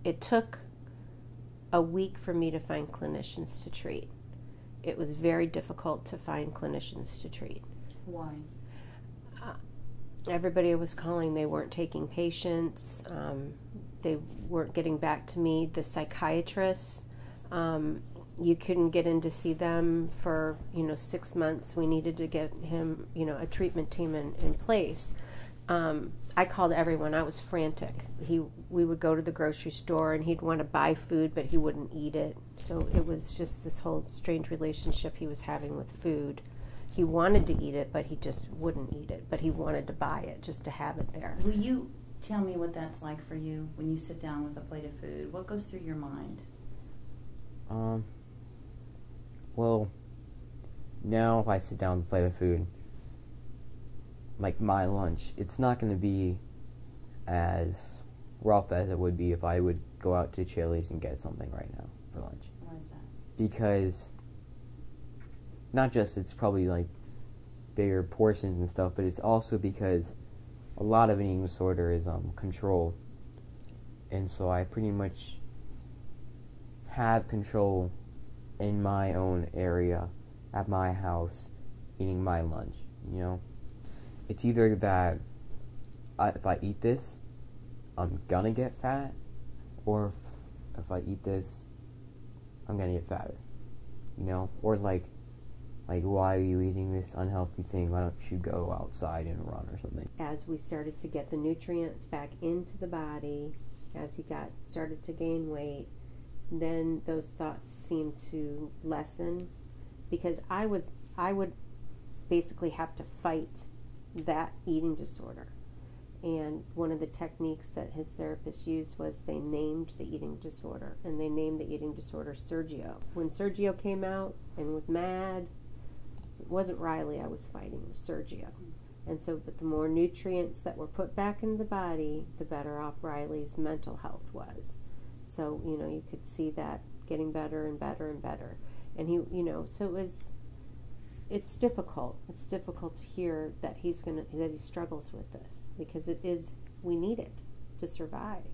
it took a week for me to find clinicians to treat. It was very difficult to find clinicians to treat. Why? Everybody I was calling, they weren't taking patients. They weren't getting back to me. The psychiatrists, you couldn't get in to see them for 6 months. We needed to get him a treatment team in place. I called everyone. I was frantic. We would go to the grocery store and he'd want to buy food, but he wouldn't eat it. So it was just this whole strange relationship he was having with food. He wanted to eat it, but he just wouldn't eat it. But he wanted to buy it just to have it there. Will you tell me what that's like for you when you sit down with a plate of food? What goes through your mind? Well, now if I sit down with a plate of food, like my lunch, it's not going to be as rough as it would be if I would go out to Chili's and get something right now for lunch. Why is that? Because not just it's probably like bigger portions and stuff, but it's also because a lot of an eating disorder is control, and so I pretty much have control in my own area at my house eating my lunch. It's either that if I eat this, I'm gonna get fat, or if I eat this, I'm gonna get fatter. Or like, why are you eating this unhealthy thing? Why don't you go outside and run or something? As we started to get the nutrients back into the body, as he started to gain weight, then those thoughts seemed to lessen, because I would basically have to fight that eating disorder. And one of the techniques that his therapist used was they named the eating disorder, and they named the eating disorder Sergio. When Sergio came out and was mad, it wasn't Riley I was fighting, it was Sergio. And so, but the more nutrients that were put back into the body, the better off Riley's mental health was. So, you could see that getting better and better and better. And he, so it was, it's difficult. It's difficult to hear that he struggles with this, because we need it to survive.